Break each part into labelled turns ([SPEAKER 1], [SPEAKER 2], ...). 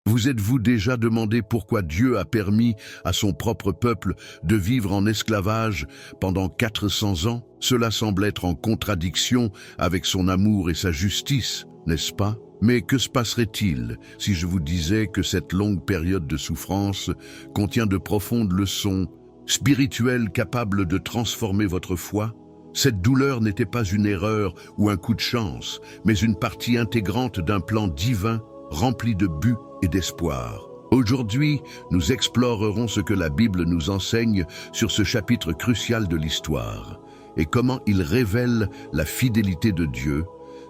[SPEAKER 1] Vous êtes-vous déjà demandé pourquoi Dieu a permis à son propre peuple de vivre en esclavage pendant 400 ans? Cela semble être en contradiction avec son amour et sa justice, n'est-ce pas? Mais que se passerait-il si je vous disais que cette longue période de souffrance contient de profondes leçons spirituelles capables de transformer votre foi? Cette douleur n'était pas une erreur ou un coup de chance, mais une partie intégrante d'un plan divin rempli de buts et d'espoir. Aujourd'hui, nous explorerons ce que la Bible nous enseigne sur ce chapitre crucial de l'histoire et comment il révèle la fidélité de Dieu,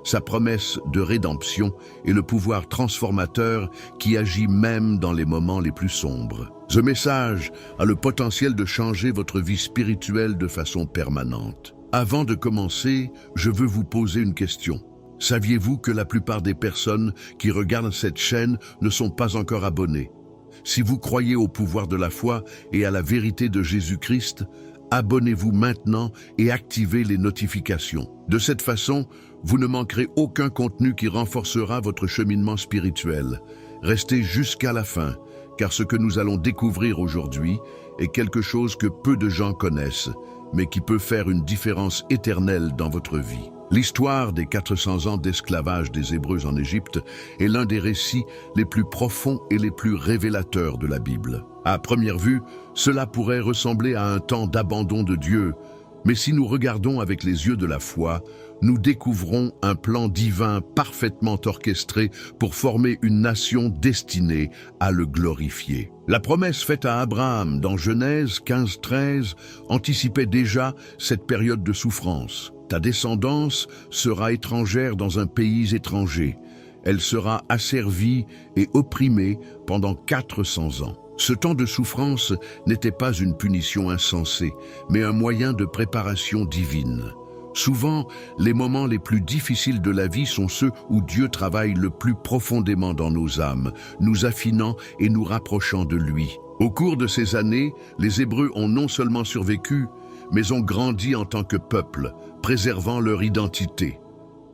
[SPEAKER 1] sa promesse de rédemption et le pouvoir transformateur qui agit même dans les moments les plus sombres. Ce message a le potentiel de changer votre vie spirituelle de façon permanente. Avant de commencer, je veux vous poser une question. Saviez-vous que la plupart des personnes qui regardent cette chaîne ne sont pas encore abonnées? Si vous croyez au pouvoir de la foi et à la vérité de Jésus-Christ, abonnez-vous maintenant et activez les notifications. De cette façon, vous ne manquerez aucun contenu qui renforcera votre cheminement spirituel. Restez jusqu'à la fin, car ce que nous allons découvrir aujourd'hui est quelque chose que peu de gens connaissent, mais qui peut faire une différence éternelle dans votre vie. L'histoire des 400 ans d'esclavage des Hébreux en Égypte est l'un des récits les plus profonds et les plus révélateurs de la Bible. À première vue, cela pourrait ressembler à un temps d'abandon de Dieu, mais si nous regardons avec les yeux de la foi, nous découvrons un plan divin parfaitement orchestré pour former une nation destinée à le glorifier. La promesse faite à Abraham dans Genèse 15:13 anticipait déjà cette période de souffrance. Ta descendance sera étrangère dans un pays étranger. Elle sera asservie et opprimée pendant 400 ans. Ce temps de souffrance n'était pas une punition insensée, mais un moyen de préparation divine. Souvent, les moments les plus difficiles de la vie sont ceux où Dieu travaille le plus profondément dans nos âmes, nous affinant et nous rapprochant de lui. Au cours de ces années, les Hébreux ont non seulement survécu, mais ont grandi en tant que peuple, préservant leur identité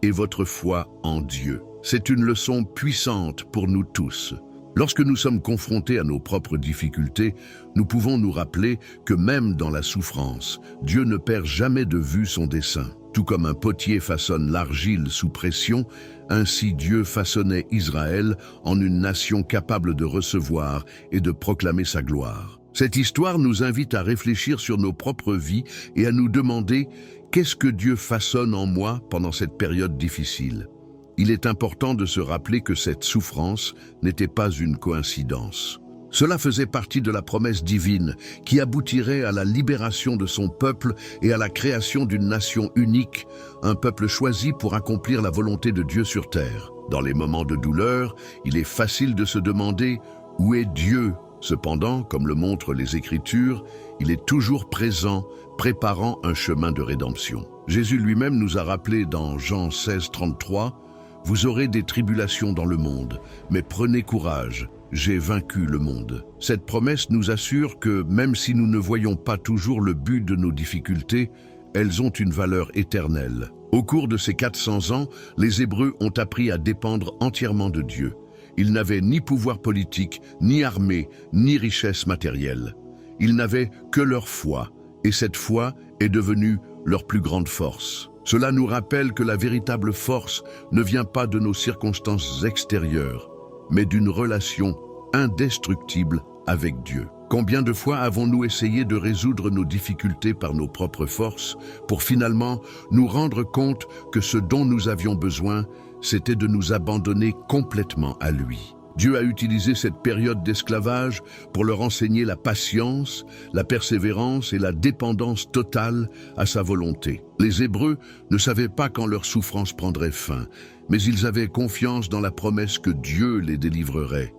[SPEAKER 1] et votre foi en Dieu. C'est une leçon puissante pour nous tous. Lorsque nous sommes confrontés à nos propres difficultés, nous pouvons nous rappeler que même dans la souffrance, Dieu ne perd jamais de vue son dessein. Tout comme un potier façonne l'argile sous pression, ainsi Dieu façonnait Israël en une nation capable de recevoir et de proclamer sa gloire. Cette histoire nous invite à réfléchir sur nos propres vies et à nous demander « Qu'est-ce que Dieu façonne en moi pendant cette période difficile ?» Il est important de se rappeler que cette souffrance n'était pas une coïncidence. Cela faisait partie de la promesse divine qui aboutirait à la libération de son peuple et à la création d'une nation unique, un peuple choisi pour accomplir la volonté de Dieu sur terre. Dans les moments de douleur, il est facile de se demander « Où est Dieu ?» Cependant, comme le montrent les Écritures, il est toujours présent, préparant un chemin de rédemption. Jésus lui-même nous a rappelé dans Jean 16:33 « Vous aurez des tribulations dans le monde, mais prenez courage, j'ai vaincu le monde. » Cette promesse nous assure que, même si nous ne voyons pas toujours le but de nos difficultés, elles ont une valeur éternelle. Au cours de ces 400 ans, les Hébreux ont appris à dépendre entièrement de Dieu. Ils n'avaient ni pouvoir politique, ni armée, ni richesse matérielle. Ils n'avaient que leur foi, et cette foi est devenue leur plus grande force. Cela nous rappelle que la véritable force ne vient pas de nos circonstances extérieures, mais d'une relation indestructible avec Dieu. Combien de fois avons-nous essayé de résoudre nos difficultés par nos propres forces pour finalement nous rendre compte que ce dont nous avions besoin, c'était de nous abandonner complètement à lui. Dieu a utilisé cette période d'esclavage pour leur enseigner la patience, la persévérance et la dépendance totale à sa volonté. Les Hébreux ne savaient pas quand leur souffrance prendrait fin, mais ils avaient confiance dans la promesse que Dieu les délivrerait,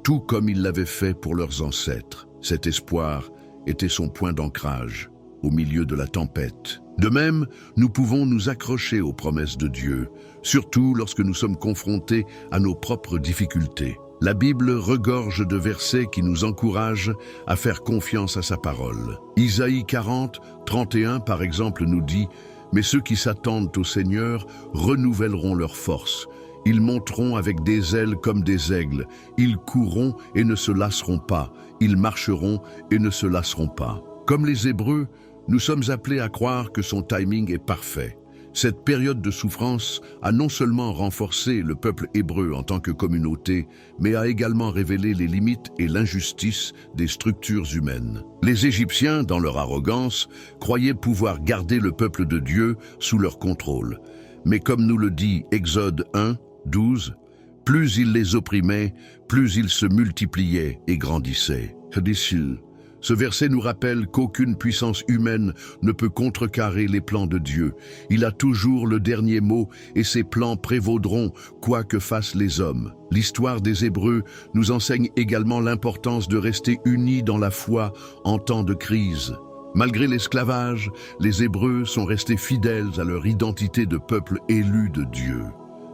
[SPEAKER 1] tout comme il l'avait fait pour leurs ancêtres. Cet espoir était son point d'ancrage au milieu de la tempête. De même, nous pouvons nous accrocher aux promesses de Dieu, surtout lorsque nous sommes confrontés à nos propres difficultés. La Bible regorge de versets qui nous encouragent à faire confiance à sa parole. Isaïe 40:31 par exemple nous dit « Mais ceux qui s'attendent au Seigneur renouvelleront leur force. Ils monteront avec des ailes comme des aigles. Ils courront et ne se lasseront pas. Ils marcheront et ne se lasseront pas. Comme les Hébreux, nous sommes appelés à croire que son timing est parfait. Cette période de souffrance a non seulement renforcé le peuple hébreu en tant que communauté, mais a également révélé les limites et l'injustice des structures humaines. Les Égyptiens, dans leur arrogance, croyaient pouvoir garder le peuple de Dieu sous leur contrôle. Mais comme nous le dit Exode 1, 12, plus ils les opprimaient, plus ils se multipliaient et grandissaient. Ce verset nous rappelle qu'aucune puissance humaine ne peut contrecarrer les plans de Dieu. Il a toujours le dernier mot et ses plans prévaudront, quoi que fassent les hommes. L'histoire des Hébreux nous enseigne également l'importance de rester unis dans la foi en temps de crise. Malgré l'esclavage, les Hébreux sont restés fidèles à leur identité de peuple élu de Dieu.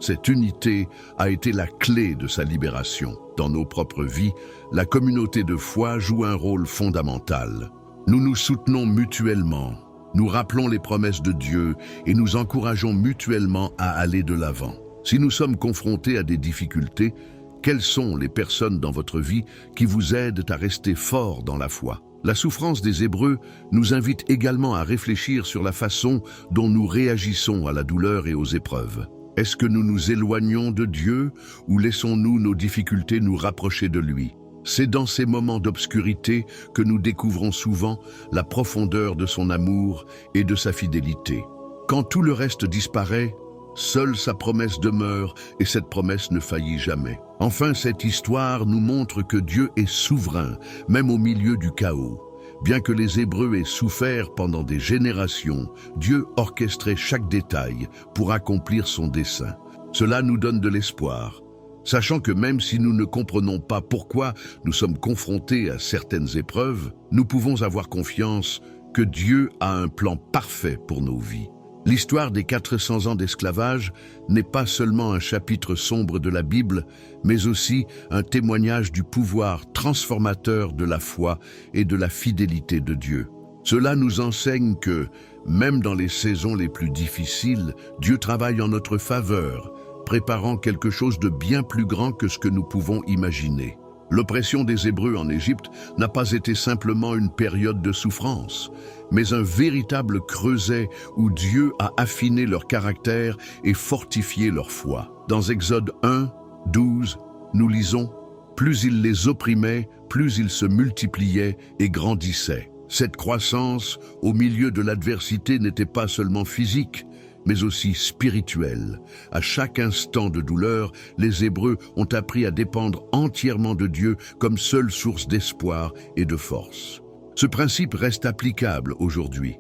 [SPEAKER 1] Cette unité a été la clé de sa libération. Dans nos propres vies, la communauté de foi joue un rôle fondamental. Nous nous soutenons mutuellement, nous rappelons les promesses de Dieu et nous encourageons mutuellement à aller de l'avant. Si nous sommes confrontés à des difficultés, quelles sont les personnes dans votre vie qui vous aident à rester forts dans la foi? La souffrance des Hébreux nous invite également à réfléchir sur la façon dont nous réagissons à la douleur et aux épreuves. Est-ce que nous nous éloignons de Dieu ou laissons-nous nos difficultés nous rapprocher de lui? C'est dans ces moments d'obscurité que nous découvrons souvent la profondeur de son amour et de sa fidélité. Quand tout le reste disparaît, seule sa promesse demeure et cette promesse ne faillit jamais. Enfin, cette histoire nous montre que Dieu est souverain, même au milieu du chaos. Bien que les Hébreux aient souffert pendant des générations, Dieu orchestrait chaque détail pour accomplir son dessein. Cela nous donne de l'espoir, sachant que même si nous ne comprenons pas pourquoi nous sommes confrontés à certaines épreuves, nous pouvons avoir confiance que Dieu a un plan parfait pour nos vies. L'histoire des 400 ans d'esclavage n'est pas seulement un chapitre sombre de la Bible, mais aussi un témoignage du pouvoir transformateur de la foi et de la fidélité de Dieu. Cela nous enseigne que, même dans les saisons les plus difficiles, Dieu travaille en notre faveur, préparant quelque chose de bien plus grand que ce que nous pouvons imaginer. L'oppression des Hébreux en Égypte n'a pas été simplement une période de souffrance, mais un véritable creuset où Dieu a affiné leur caractère et fortifié leur foi. Dans Exode 1, 12, nous lisons « Plus il les opprimait, plus ils se multipliaient et grandissaient. » Cette croissance, au milieu de l'adversité, n'était pas seulement physique, mais aussi spirituelle. À chaque instant de douleur, les Hébreux ont appris à dépendre entièrement de Dieu comme seule source d'espoir et de force. Ce principe reste applicable aujourd'hui.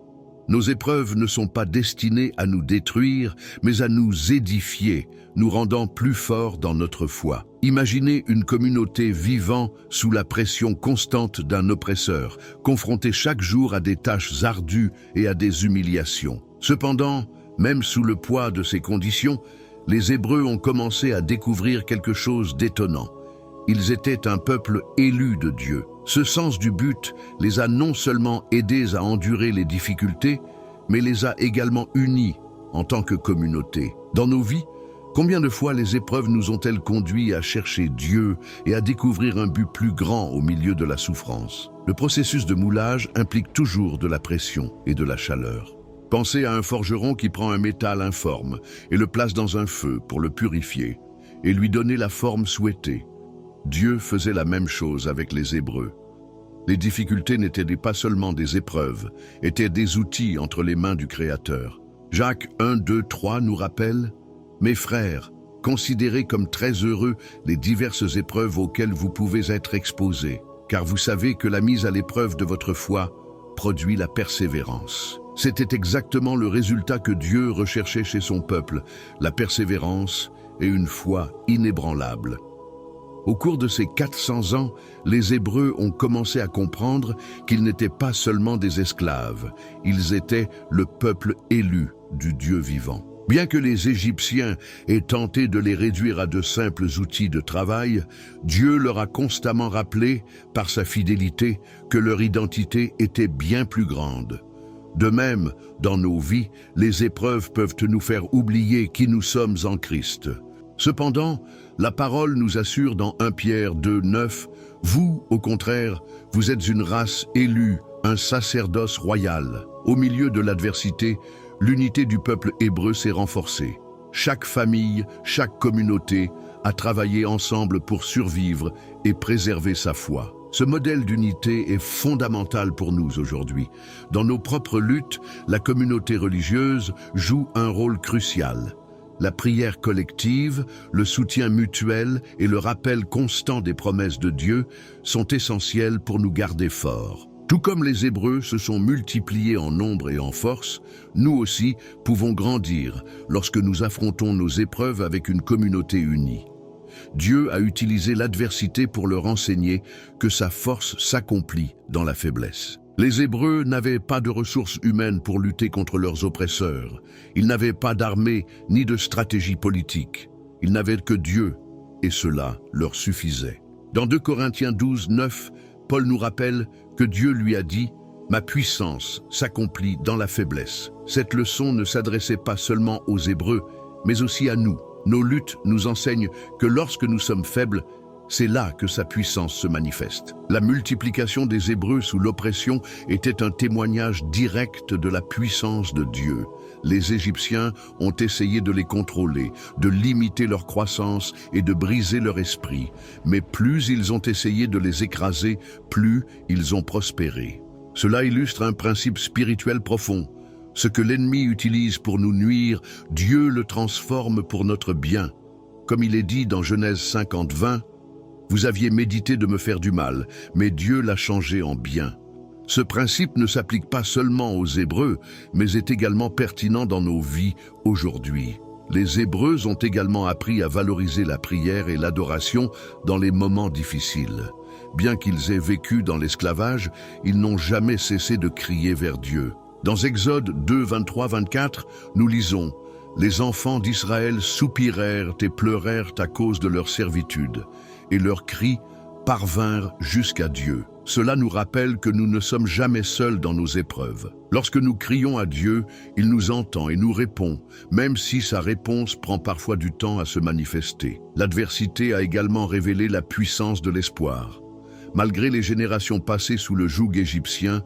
[SPEAKER 1] Nos épreuves ne sont pas destinées à nous détruire, mais à nous édifier, nous rendant plus forts dans notre foi. Imaginez une communauté vivant sous la pression constante d'un oppresseur, confrontée chaque jour à des tâches ardues et à des humiliations. Cependant, même sous le poids de ces conditions, les Hébreux ont commencé à découvrir quelque chose d'étonnant. Ils étaient un peuple élu de Dieu. Ce sens du but les a non seulement aidés à endurer les difficultés, mais les a également unis en tant que communauté. Dans nos vies, combien de fois les épreuves nous ont-elles conduits à chercher Dieu et à découvrir un but plus grand au milieu de la souffrance? Le processus de moulage implique toujours de la pression et de la chaleur. Pensez à un forgeron qui prend un métal informe et le place dans un feu pour le purifier et lui donner la forme souhaitée. Dieu faisait la même chose avec les Hébreux. Les difficultés n'étaient pas seulement des épreuves, étaient des outils entre les mains du Créateur. Jacques 1, 2, 3 nous rappelle « Mes frères, considérez comme très heureux les diverses épreuves auxquelles vous pouvez être exposés, car vous savez que la mise à l'épreuve de votre foi produit la persévérance. » C'était exactement le résultat que Dieu recherchait chez son peuple, la persévérance et une foi inébranlable. Au cours de ces 400 ans, les Hébreux ont commencé à comprendre qu'ils n'étaient pas seulement des esclaves, ils étaient le peuple élu du Dieu vivant. Bien que les Égyptiens aient tenté de les réduire à de simples outils de travail, Dieu leur a constamment rappelé, par sa fidélité, que leur identité était bien plus grande. De même, dans nos vies, les épreuves peuvent nous faire oublier qui nous sommes en Christ. Cependant, la parole nous assure dans 1 Pierre 2, 9, « Vous, au contraire, vous êtes une race élue, un sacerdoce royal. » Au milieu de l'adversité, l'unité du peuple hébreu s'est renforcée. Chaque famille, chaque communauté a travaillé ensemble pour survivre et préserver sa foi. Ce modèle d'unité est fondamental pour nous aujourd'hui. Dans nos propres luttes, la communauté religieuse joue un rôle crucial. La prière collective, le soutien mutuel et le rappel constant des promesses de Dieu sont essentiels pour nous garder forts. Tout comme les Hébreux se sont multipliés en nombre et en force, nous aussi pouvons grandir lorsque nous affrontons nos épreuves avec une communauté unie. Dieu a utilisé l'adversité pour leur enseigner que sa force s'accomplit dans la faiblesse. Les Hébreux n'avaient pas de ressources humaines pour lutter contre leurs oppresseurs. Ils n'avaient pas d'armée ni de stratégie politique. Ils n'avaient que Dieu, et cela leur suffisait. Dans 2 Corinthiens 12, 9, Paul nous rappelle que Dieu lui a dit « Ma puissance s'accomplit dans la faiblesse ». Cette leçon ne s'adressait pas seulement aux Hébreux, mais aussi à nous. Nos luttes nous enseignent que lorsque nous sommes faibles, c'est là que sa puissance se manifeste. La multiplication des Hébreux sous l'oppression était un témoignage direct de la puissance de Dieu. Les Égyptiens ont essayé de les contrôler, de limiter leur croissance et de briser leur esprit. Mais plus ils ont essayé de les écraser, plus ils ont prospéré. Cela illustre un principe spirituel profond. Ce que l'ennemi utilise pour nous nuire, Dieu le transforme pour notre bien. Comme il est dit dans Genèse 50, 20, « Vous aviez médité de me faire du mal, mais Dieu l'a changé en bien. » Ce principe ne s'applique pas seulement aux Hébreux, mais est également pertinent dans nos vies aujourd'hui. Les Hébreux ont également appris à valoriser la prière et l'adoration dans les moments difficiles. Bien qu'ils aient vécu dans l'esclavage, ils n'ont jamais cessé de crier vers Dieu. Dans Exode 2, 23, 24, nous lisons « Les enfants d'Israël soupirèrent et pleurèrent à cause de leur servitude, et leurs cris parvinrent jusqu'à Dieu. » Cela nous rappelle que nous ne sommes jamais seuls dans nos épreuves. Lorsque nous crions à Dieu, il nous entend et nous répond, même si sa réponse prend parfois du temps à se manifester. L'adversité a également révélé la puissance de l'espoir. Malgré les générations passées sous le joug égyptien,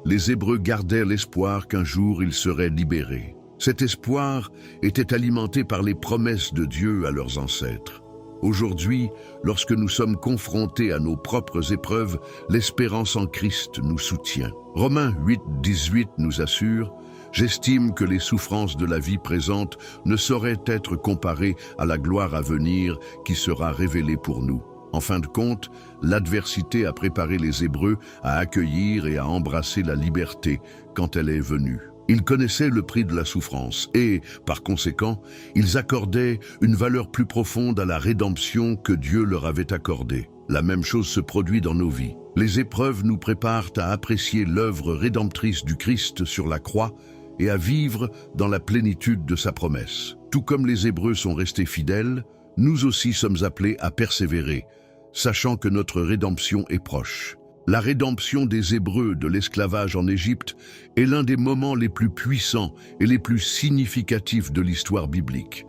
[SPEAKER 1] les Hébreux gardèrent l'espoir qu'un jour ils seraient libérés. Cet espoir était alimenté par les promesses de Dieu à leurs ancêtres. Aujourd'hui, lorsque nous sommes confrontés à nos propres épreuves, l'espérance en Christ nous soutient. Romains 8, 18 nous assure « J'estime que les souffrances de la vie présente ne sauraient être comparées à la gloire à venir qui sera révélée pour nous. » En fin de compte, l'adversité a préparé les Hébreux à accueillir et à embrasser la liberté quand elle est venue. Ils connaissaient le prix de la souffrance et, par conséquent, ils accordaient une valeur plus profonde à la rédemption que Dieu leur avait accordée. La même chose se produit dans nos vies. Les épreuves nous préparent à apprécier l'œuvre rédemptrice du Christ sur la croix et à vivre dans la plénitude de sa promesse. Tout comme les Hébreux sont restés fidèles, nous aussi sommes appelés à persévérer, sachant que notre rédemption est proche. La rédemption des Hébreux de l'esclavage en Égypte est l'un des moments les plus puissants et les plus significatifs de l'histoire biblique.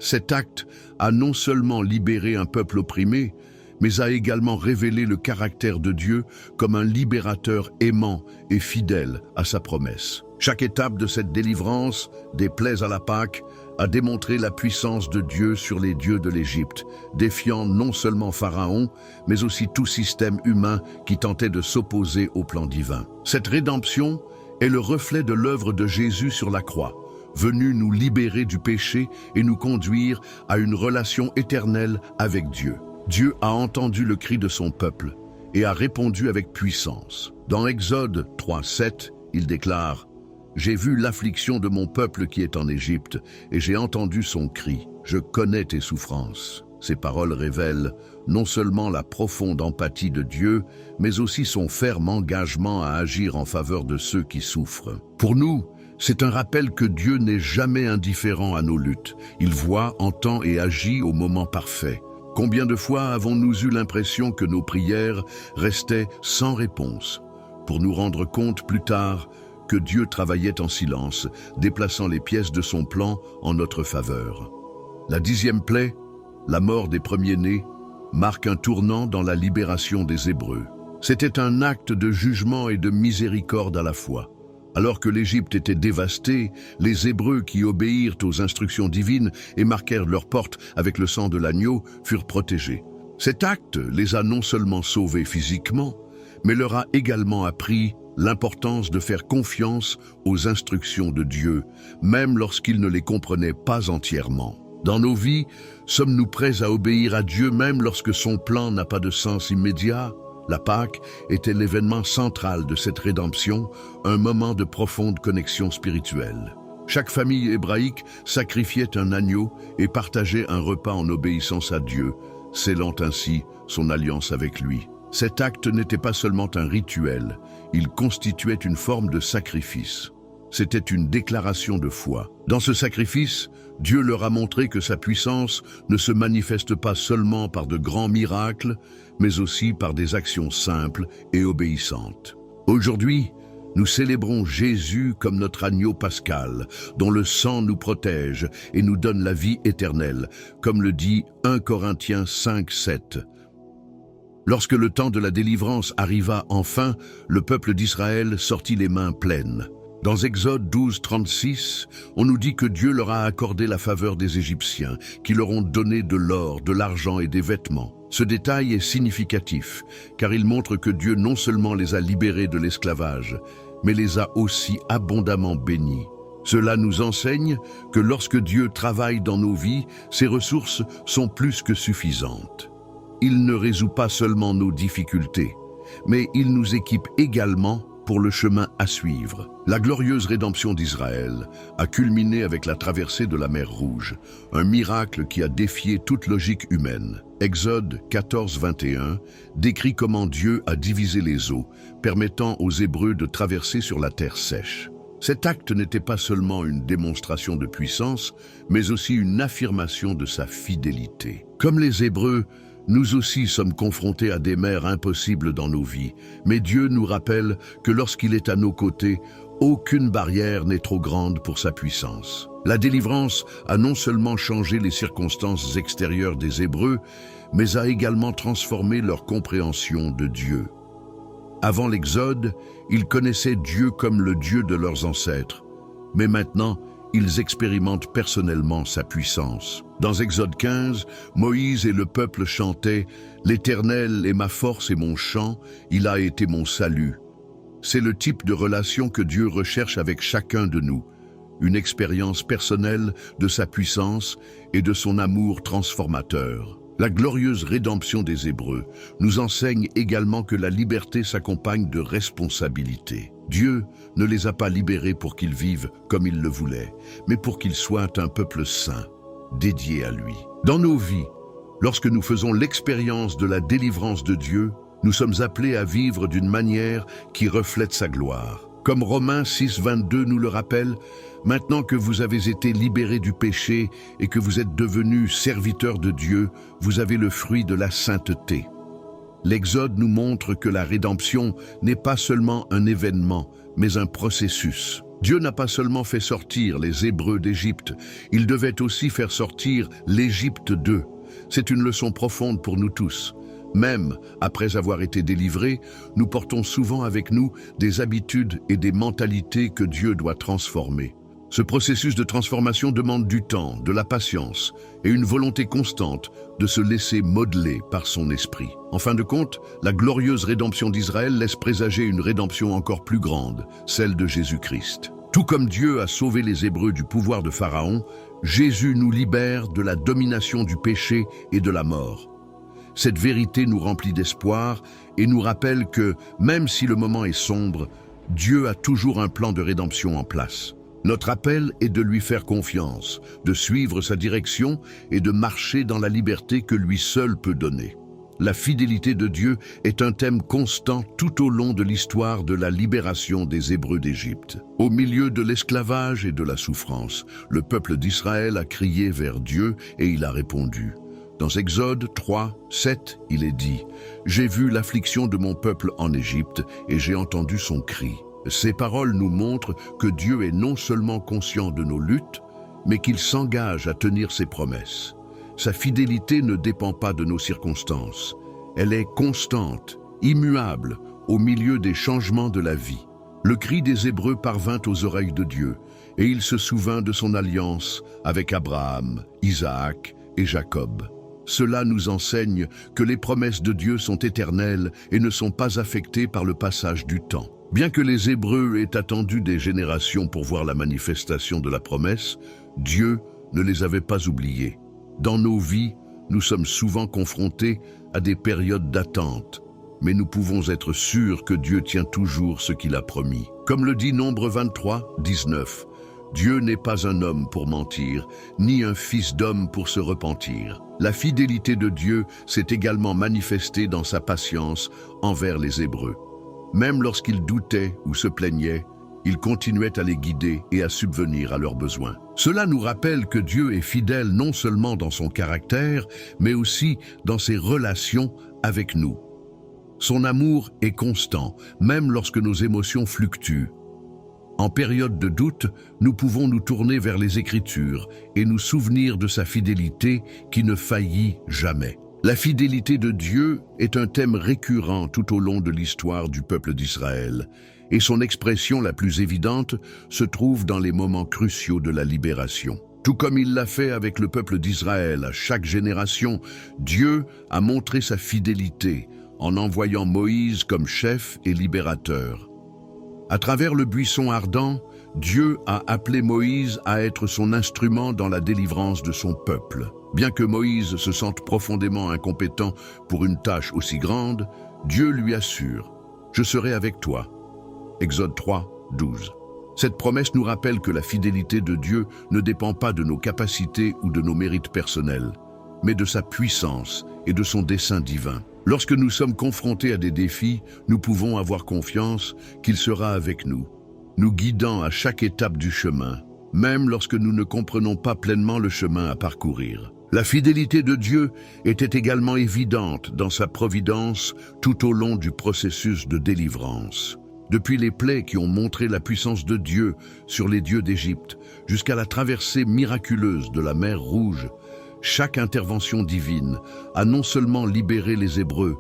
[SPEAKER 1] Cet acte a non seulement libéré un peuple opprimé, mais a également révélé le caractère de Dieu comme un libérateur aimant et fidèle à sa promesse. Chaque étape de cette délivrance, des plaies à la Pâque, a démontré la puissance de Dieu sur les dieux de l'Égypte, défiant non seulement Pharaon, mais aussi tout système humain qui tentait de s'opposer au plan divin. Cette rédemption est le reflet de l'œuvre de Jésus sur la croix, venu nous libérer du péché et nous conduire à une relation éternelle avec Dieu. Dieu a entendu le cri de son peuple et a répondu avec puissance. Dans Exode 3, 7, il déclare « J'ai vu l'affliction de mon peuple qui est en Égypte, et j'ai entendu son cri. Je connais tes souffrances. » Ces paroles révèlent non seulement la profonde empathie de Dieu, mais aussi son ferme engagement à agir en faveur de ceux qui souffrent. Pour nous, c'est un rappel que Dieu n'est jamais indifférent à nos luttes. Il voit, entend et agit au moment parfait. Combien de fois avons-nous eu l'impression que nos prières restaient sans réponse, pour nous rendre compte plus tard que Dieu travaillait en silence, déplaçant les pièces de son plan en notre faveur. La 10e plaie, la mort des premiers-nés, marque un tournant dans la libération des Hébreux. C'était un acte de jugement et de miséricorde à la fois. Alors que l'Égypte était dévastée, les Hébreux qui obéirent aux instructions divines et marquèrent leurs portes avec le sang de l'agneau furent protégés. Cet acte les a non seulement sauvés physiquement, mais leur a également appris l'importance de faire confiance aux instructions de Dieu, même lorsqu'ils ne les comprenaient pas entièrement. Dans nos vies, sommes-nous prêts à obéir à Dieu même lorsque son plan n'a pas de sens immédiat? La Pâque était l'événement central de cette rédemption, un moment de profonde connexion spirituelle. Chaque famille hébraïque sacrifiait un agneau et partageait un repas en obéissance à Dieu, scellant ainsi son alliance avec lui. Cet acte n'était pas seulement un rituel, il constituait une forme de sacrifice. C'était une déclaration de foi. Dans ce sacrifice, Dieu leur a montré que sa puissance ne se manifeste pas seulement par de grands miracles, mais aussi par des actions simples et obéissantes. Aujourd'hui, nous célébrons Jésus comme notre agneau pascal, dont le sang nous protège et nous donne la vie éternelle, comme le dit 1 Corinthiens 5:7. Lorsque le temps de la délivrance arriva enfin, le peuple d'Israël sortit les mains pleines. Dans Exode 12:36, on nous dit que Dieu leur a accordé la faveur des Égyptiens, qui leur ont donné de l'or, de l'argent et des vêtements. Ce détail est significatif, car il montre que Dieu non seulement les a libérés de l'esclavage, mais les a aussi abondamment bénis. Cela nous enseigne que lorsque Dieu travaille dans nos vies, ses ressources sont plus que suffisantes. Il ne résout pas seulement nos difficultés, mais il nous équipe également pour le chemin à suivre. La glorieuse rédemption d'Israël a culminé avec la traversée de la mer Rouge, un miracle qui a défié toute logique humaine. Exode 14:21 décrit comment Dieu a divisé les eaux, permettant aux Hébreux de traverser sur la terre sèche. Cet acte n'était pas seulement une démonstration de puissance, mais aussi une affirmation de sa fidélité. Comme les Hébreux, nous aussi sommes confrontés à des mers impossibles dans nos vies, mais Dieu nous rappelle que lorsqu'il est à nos côtés, aucune barrière n'est trop grande pour sa puissance. La délivrance a non seulement changé les circonstances extérieures des Hébreux, mais a également transformé leur compréhension de Dieu. Avant l'Exode, ils connaissaient Dieu comme le Dieu de leurs ancêtres, mais maintenant, ils expérimentent personnellement sa puissance. Dans Exode 15, Moïse et le peuple chantaient « L'Éternel est ma force et mon chant, il a été mon salut ». C'est le type de relation que Dieu recherche avec chacun de nous, une expérience personnelle de sa puissance et de son amour transformateur. La glorieuse rédemption des Hébreux nous enseigne également que la liberté s'accompagne de responsabilités. Dieu ne les a pas libérés pour qu'ils vivent comme ils le voulaient, mais pour qu'ils soient un peuple saint, dédié à lui. Dans nos vies, lorsque nous faisons l'expérience de la délivrance de Dieu, nous sommes appelés à vivre d'une manière qui reflète sa gloire. Comme Romains 6:22 nous le rappelle, « Maintenant que vous avez été libérés du péché et que vous êtes devenus serviteurs de Dieu, vous avez le fruit de la sainteté. » L'Exode nous montre que la rédemption n'est pas seulement un événement, mais un processus. Dieu n'a pas seulement fait sortir les Hébreux d'Égypte, il devait aussi faire sortir l'Égypte d'eux. C'est une leçon profonde pour nous tous. Même après avoir été délivrés, nous portons souvent avec nous des habitudes et des mentalités que Dieu doit transformer. Ce processus de transformation demande du temps, de la patience et une volonté constante de se laisser modeler par son esprit. En fin de compte, la glorieuse rédemption d'Israël laisse présager une rédemption encore plus grande, celle de Jésus-Christ. Tout comme Dieu a sauvé les Hébreux du pouvoir de Pharaon, Jésus nous libère de la domination du péché et de la mort. Cette vérité nous remplit d'espoir et nous rappelle que, même si le moment est sombre, Dieu a toujours un plan de rédemption en place. Notre appel est de lui faire confiance, de suivre sa direction et de marcher dans la liberté que lui seul peut donner. La fidélité de Dieu est un thème constant tout au long de l'histoire de la libération des Hébreux d'Égypte. Au milieu de l'esclavage et de la souffrance, le peuple d'Israël a crié vers Dieu et il a répondu. Dans Exode 3:7, il est dit « J'ai vu l'affliction de mon peuple en Égypte et j'ai entendu son cri ». Ces paroles nous montrent que Dieu est non seulement conscient de nos luttes, mais qu'il s'engage à tenir ses promesses. sa fidélité ne dépend pas de nos circonstances. Elle est constante, immuable, au milieu des changements de la vie. Le cri des Hébreux parvint aux oreilles de Dieu, et il se souvint de son alliance avec Abraham, Isaac et Jacob. Cela nous enseigne que les promesses de Dieu sont éternelles et ne sont pas affectées par le passage du temps. Bien que les Hébreux aient attendu des générations pour voir la manifestation de la promesse, Dieu ne les avait pas oubliés. Dans nos vies, nous sommes souvent confrontés à des périodes d'attente, mais nous pouvons être sûrs que Dieu tient toujours ce qu'il a promis. Comme le dit Nombre 23, 19, « Dieu n'est pas un homme pour mentir, ni un fils d'homme pour se repentir. » La fidélité de Dieu s'est également manifestée dans sa patience envers les Hébreux. Même lorsqu'ils doutaient ou se plaignaient, il continuait à les guider et à subvenir à leurs besoins. Cela nous rappelle que Dieu est fidèle non seulement dans son caractère, mais aussi dans ses relations avec nous. Son amour est constant, même lorsque nos émotions fluctuent. En période de doute, nous pouvons nous tourner vers les Écritures et nous souvenir de sa fidélité qui ne faillit jamais. La fidélité de Dieu est un thème récurrent tout au long de l'histoire du peuple d'Israël, et son expression la plus évidente se trouve dans les moments cruciaux de la libération. Tout comme il l'a fait avec le peuple d'Israël à chaque génération, Dieu a montré sa fidélité en envoyant Moïse comme chef et libérateur. À travers le buisson ardent, Dieu a appelé Moïse à être son instrument dans la délivrance de son peuple. Bien que Moïse se sente profondément incompétent pour une tâche aussi grande, Dieu lui assure « Je serai avec toi ». Exode 3, 12. Cette promesse nous rappelle que la fidélité de Dieu ne dépend pas de nos capacités ou de nos mérites personnels, mais de sa puissance et de son dessein divin. Lorsque nous sommes confrontés à des défis, nous pouvons avoir confiance qu'il sera avec nous, nous guidant à chaque étape du chemin, même lorsque nous ne comprenons pas pleinement le chemin à parcourir. La fidélité de Dieu était également évidente dans sa providence tout au long du processus de délivrance. Depuis les plaies qui ont montré la puissance de Dieu sur les dieux d'Égypte, jusqu'à la traversée miraculeuse de la mer Rouge, chaque intervention divine a non seulement libéré les Hébreux,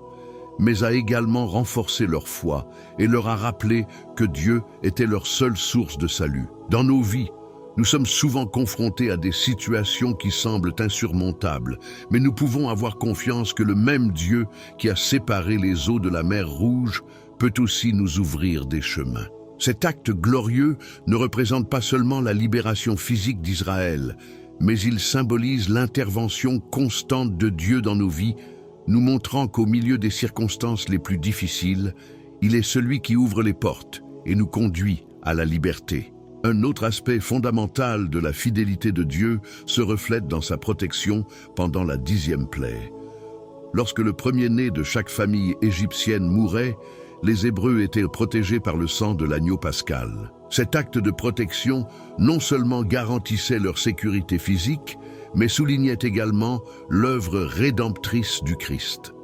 [SPEAKER 1] mais a également renforcé leur foi et leur a rappelé que Dieu était leur seule source de salut. Dans nos vies, nous sommes souvent confrontés à des situations qui semblent insurmontables, mais nous pouvons avoir confiance que le même Dieu qui a séparé les eaux de la mer Rouge peut aussi nous ouvrir des chemins. Cet acte glorieux ne représente pas seulement la libération physique d'Israël, mais il symbolise l'intervention constante de Dieu dans nos vies, nous montrant qu'au milieu des circonstances les plus difficiles, il est celui qui ouvre les portes et nous conduit à la liberté. Un autre aspect fondamental de la fidélité de Dieu se reflète dans sa protection pendant la 10e plaie. Lorsque le premier-né de chaque famille égyptienne mourait, les Hébreux étaient protégés par le sang de l'agneau pascal. Cet acte de protection non seulement garantissait leur sécurité physique, mais soulignait également l'œuvre rédemptrice du Christ.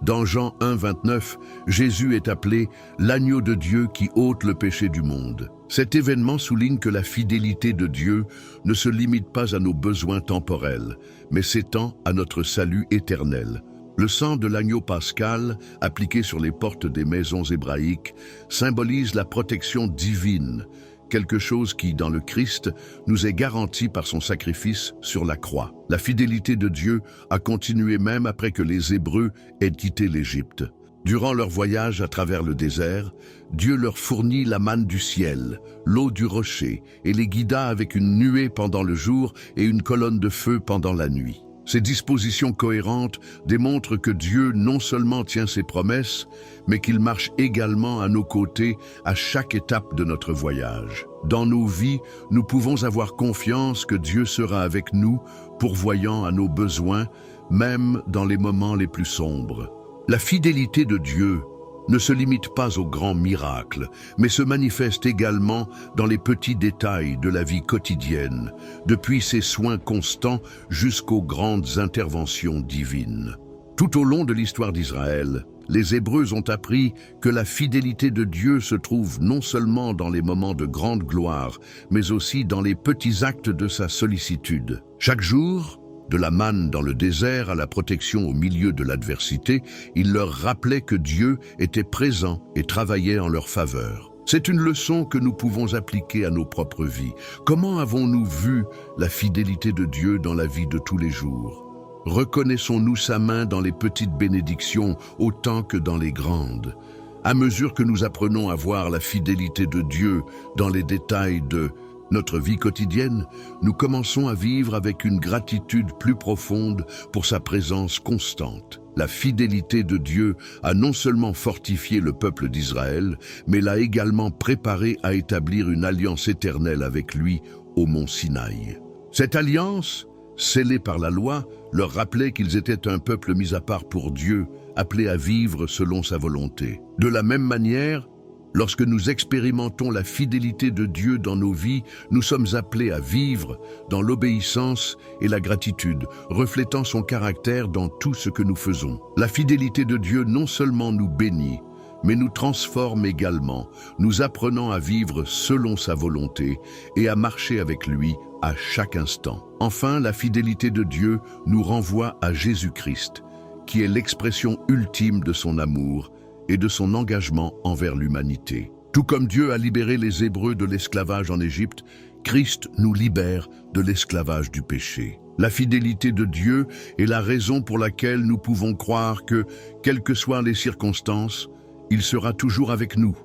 [SPEAKER 1] Dans Jean 1, 29, Jésus est appelé « l'agneau de Dieu qui ôte le péché du monde ». Cet événement souligne que la fidélité de Dieu ne se limite pas à nos besoins temporels, mais s'étend à notre salut éternel. Le sang de l'agneau pascal, appliqué sur les portes des maisons hébraïques, symbolise la protection divine, quelque chose qui, dans le Christ, nous est garanti par son sacrifice sur la croix. La fidélité de Dieu a continué même après que les Hébreux aient quitté l'Égypte. Durant leur voyage à travers le désert, Dieu leur fournit la manne du ciel, l'eau du rocher, et les guida avec une nuée pendant le jour et une colonne de feu pendant la nuit. Ces dispositions cohérentes démontrent que Dieu non seulement tient ses promesses, mais qu'il marche également à nos côtés à chaque étape de notre voyage. Dans nos vies, nous pouvons avoir confiance que Dieu sera avec nous, pourvoyant à nos besoins, même dans les moments les plus sombres. La fidélité de Dieu ne se limite pas aux grands miracles, mais se manifeste également dans les petits détails de la vie quotidienne, depuis ses soins constants jusqu'aux grandes interventions divines. Tout au long de l'histoire d'Israël, les Hébreux ont appris que la fidélité de Dieu se trouve non seulement dans les moments de grande gloire, mais aussi dans les petits actes de sa sollicitude. Chaque jour, De la manne dans le désert à la protection au milieu de l'adversité, il leur rappelait que Dieu était présent et travaillait en leur faveur. C'est une leçon que nous pouvons appliquer à nos propres vies. Comment avons-nous vu la fidélité de Dieu dans la vie de tous les jours? Reconnaissons-nous sa main dans les petites bénédictions autant que dans les grandes? À mesure que nous apprenons à voir la fidélité de Dieu dans les détails de notre vie quotidienne, nous commençons à vivre avec une gratitude plus profonde pour sa présence constante. La fidélité de Dieu a non seulement fortifié le peuple d'Israël, mais l'a également préparé à établir une alliance éternelle avec lui au mont Sinaï. Cette alliance, scellée par la loi, leur rappelait qu'ils étaient un peuple mis à part pour Dieu, appelé à vivre selon sa volonté. De la même manière, lorsque nous expérimentons la fidélité de Dieu dans nos vies, nous sommes appelés à vivre dans l'obéissance et la gratitude, reflétant son caractère dans tout ce que nous faisons. La fidélité de Dieu non seulement nous bénit, mais nous transforme également, nous apprenant à vivre selon sa volonté et à marcher avec lui à chaque instant. Enfin, la fidélité de Dieu nous renvoie à Jésus-Christ, qui est l'expression ultime de son amour et de son engagement envers l'humanité. Tout comme Dieu a libéré les Hébreux de l'esclavage en Égypte, Christ nous libère de l'esclavage du péché. La fidélité de Dieu est la raison pour laquelle nous pouvons croire que, quelles que soient les circonstances, il sera toujours avec nous,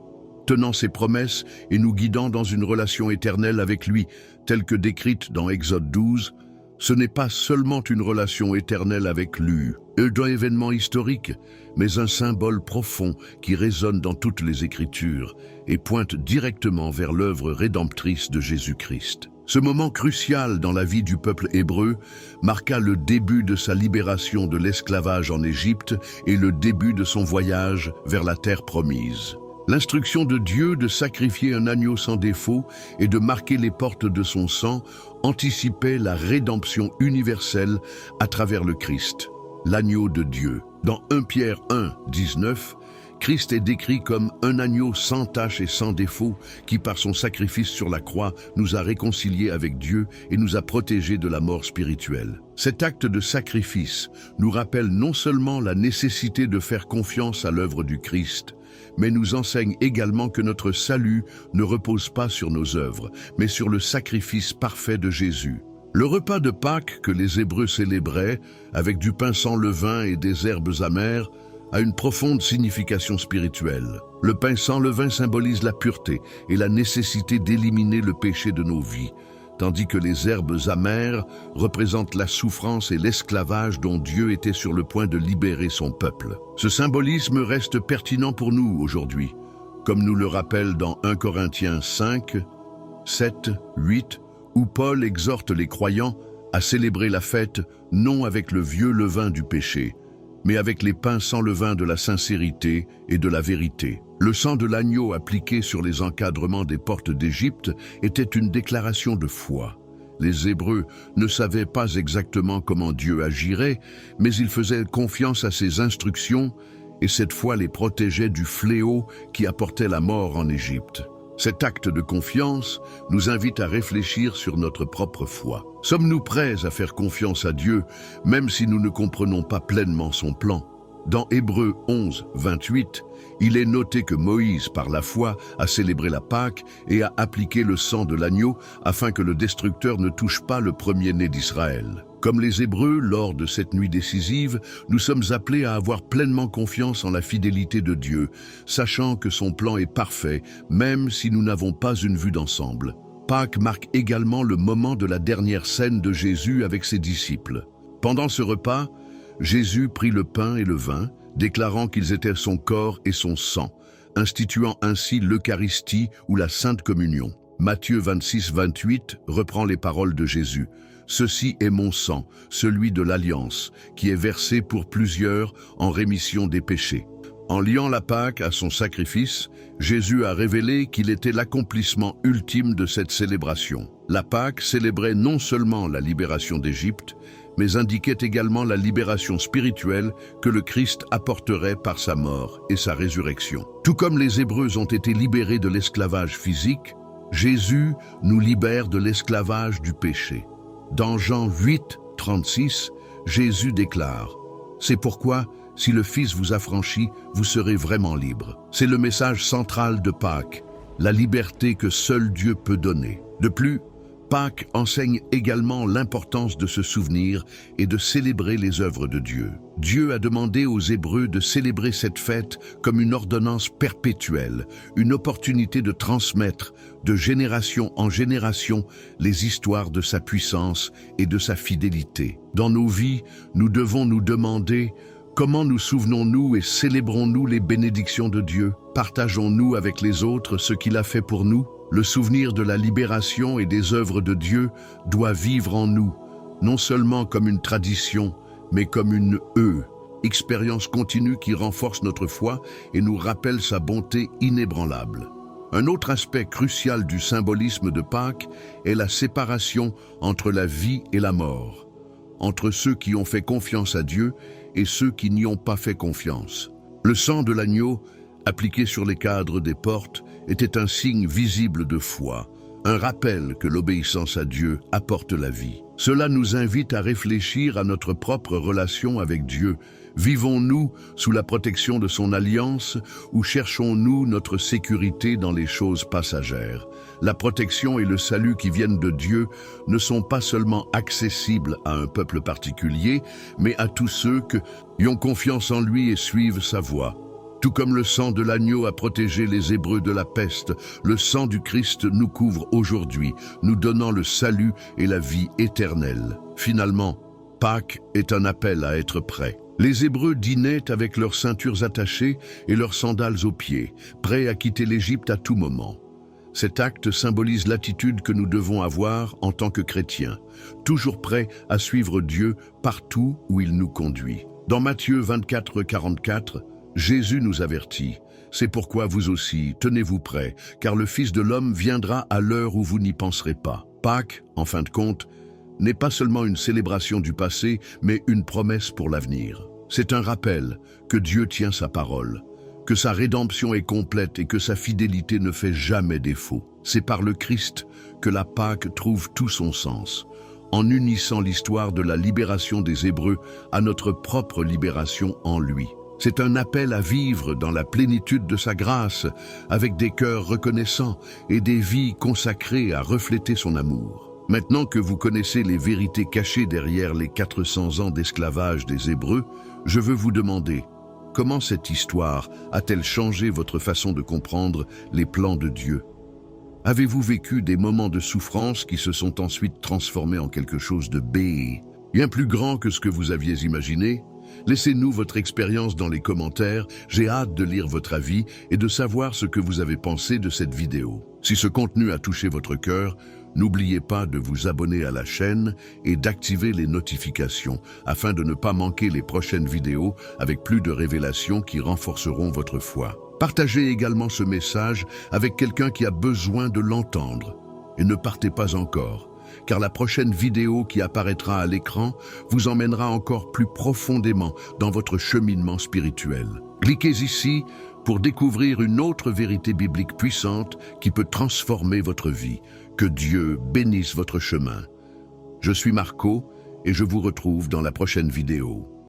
[SPEAKER 1] tenant ses promesses et nous guidant dans une relation éternelle avec lui, telle que décrite dans Exode 12. Ce n'est pas seulement une relation éternelle avec lui, d'un événement historique, mais un symbole profond qui résonne dans toutes les Écritures et pointe directement vers l'œuvre rédemptrice de Jésus-Christ. Ce moment crucial dans la vie du peuple hébreu marqua le début de sa libération de l'esclavage en Égypte et le début de son voyage vers la terre promise. L'instruction de Dieu de sacrifier un agneau sans défaut et de marquer les portes de son sang anticipait la rédemption universelle à travers le Christ, l'agneau de Dieu. Dans 1 Pierre 1, 19, Christ est décrit comme un agneau sans tache et sans défaut qui, par son sacrifice sur la croix, nous a réconciliés avec Dieu et nous a protégés de la mort spirituelle. Cet acte de sacrifice nous rappelle non seulement la nécessité de faire confiance à l'œuvre du Christ, mais nous enseigne également que notre salut ne repose pas sur nos œuvres, mais sur le sacrifice parfait de Jésus. Le repas de Pâques que les Hébreux célébraient, avec du pain sans levain et des herbes amères, a une profonde signification spirituelle. Le pain sans levain symbolise la pureté et la nécessité d'éliminer le péché de nos vies, tandis que les herbes amères représentent la souffrance et l'esclavage dont Dieu était sur le point de libérer son peuple. Ce symbolisme reste pertinent pour nous aujourd'hui, comme nous le rappelle dans 1 Corinthiens 5, 7, 8, où Paul exhorte les croyants à célébrer la fête non avec le vieux levain du péché, mais avec les pains sans levain de la sincérité et de la vérité. Le sang de l'agneau appliqué sur les encadrements des portes d'Égypte était une déclaration de foi. Les Hébreux ne savaient pas exactement comment Dieu agirait, mais ils faisaient confiance à ses instructions et cette foi les protégeait du fléau qui apportait la mort en Égypte. Cet acte de confiance nous invite à réfléchir sur notre propre foi. Sommes-nous prêts à faire confiance à Dieu, même si nous ne comprenons pas pleinement son plan? Dans Hébreux 11, 28, il est noté que Moïse, par la foi, a célébré la Pâque et a appliqué le sang de l'agneau afin que le destructeur ne touche pas le premier-né d'Israël. Comme les Hébreux, lors de cette nuit décisive, nous sommes appelés à avoir pleinement confiance en la fidélité de Dieu, sachant que son plan est parfait, même si nous n'avons pas une vue d'ensemble. Pâques marque également le moment de la dernière scène de Jésus avec ses disciples. Pendant ce repas, Jésus prit le pain et le vin, déclarant qu'ils étaient son corps et son sang, instituant ainsi l'Eucharistie ou la Sainte Communion. Matthieu 26, 28 reprend les paroles de Jésus. « Ceci est mon sang, celui de l'Alliance, qui est versé pour plusieurs en rémission des péchés. » En liant la Pâque à son sacrifice, Jésus a révélé qu'il était l'accomplissement ultime de cette célébration. La Pâque célébrait non seulement la libération d'Égypte, mais indiquait également la libération spirituelle que le Christ apporterait par sa mort et sa résurrection. Tout comme les Hébreux ont été libérés de l'esclavage physique, Jésus nous libère de l'esclavage du péché. Dans Jean 8, 36, Jésus déclare « C'est pourquoi, si le Fils vous affranchit, vous serez vraiment libre. » C'est le message central de Pâques, la liberté que seul Dieu peut donner. De plus, Pâques enseigne également l'importance de se souvenir et de célébrer les œuvres de Dieu. Dieu a demandé aux Hébreux de célébrer cette fête comme une ordonnance perpétuelle, une opportunité de transmettre de génération en génération les histoires de sa puissance et de sa fidélité. Dans nos vies, nous devons nous demander comment nous souvenons-nous et célébrons-nous les bénédictions de Dieu? Partageons-nous avec les autres ce qu'il a fait pour nous? Le souvenir de la libération et des œuvres de Dieu doit vivre en nous, non seulement comme une tradition, mais comme une expérience continue qui renforce notre foi et nous rappelle sa bonté inébranlable. Un autre aspect crucial du symbolisme de Pâques est la séparation entre la vie et la mort, entre ceux qui ont fait confiance à Dieu et ceux qui n'y ont pas fait confiance. Le sang de l'agneau, appliqué sur les cadres des portes, était un signe visible de foi, un rappel que l'obéissance à Dieu apporte la vie. Cela nous invite à réfléchir à notre propre relation avec Dieu. Vivons-nous sous la protection de son alliance ou cherchons-nous notre sécurité dans les choses passagères? La protection et le salut qui viennent de Dieu ne sont pas seulement accessibles à un peuple particulier, mais à tous ceux qui ont confiance en lui et suivent sa voie. Tout comme le sang de l'agneau a protégé les Hébreux de la peste, le sang du Christ nous couvre aujourd'hui, nous donnant le salut et la vie éternelle. Finalement, Pâques est un appel à être prêt. Les Hébreux dînaient avec leurs ceintures attachées et leurs sandales aux pieds, prêts à quitter l'Égypte à tout moment. Cet acte symbolise l'attitude que nous devons avoir en tant que chrétiens, toujours prêts à suivre Dieu partout où il nous conduit. Dans Matthieu 24, 44, Jésus nous avertit « C'est pourquoi vous aussi, tenez-vous prêts, car le Fils de l'homme viendra à l'heure où vous n'y penserez pas. » Pâques, en fin de compte, n'est pas seulement une célébration du passé, mais une promesse pour l'avenir. C'est un rappel que Dieu tient sa parole, que sa rédemption est complète et que sa fidélité ne fait jamais défaut. C'est par le Christ que la Pâque trouve tout son sens, en unissant l'histoire de la libération des Hébreux à notre propre libération en lui. C'est un appel à vivre dans la plénitude de sa grâce, avec des cœurs reconnaissants et des vies consacrées à refléter son amour. Maintenant que vous connaissez les vérités cachées derrière les 400 ans d'esclavage des Hébreux, je veux vous demander, comment cette histoire a-t-elle changé votre façon de comprendre les plans de Dieu? Avez-vous vécu des moments de souffrance qui se sont ensuite transformés en quelque chose de bien plus grand que ce que vous aviez imaginé? Laissez-nous votre expérience dans les commentaires, j'ai hâte de lire votre avis et de savoir ce que vous avez pensé de cette vidéo. Si ce contenu a touché votre cœur, n'oubliez pas de vous abonner à la chaîne et d'activer les notifications afin de ne pas manquer les prochaines vidéos avec plus de révélations qui renforceront votre foi. Partagez également ce message avec quelqu'un qui a besoin de l'entendre. Et ne partez pas encore, car la prochaine vidéo qui apparaîtra à l'écran vous emmènera encore plus profondément dans votre cheminement spirituel. Cliquez ici pour découvrir une autre vérité biblique puissante qui peut transformer votre vie. Que Dieu bénisse votre chemin. Je suis Marco et je vous retrouve dans la prochaine vidéo.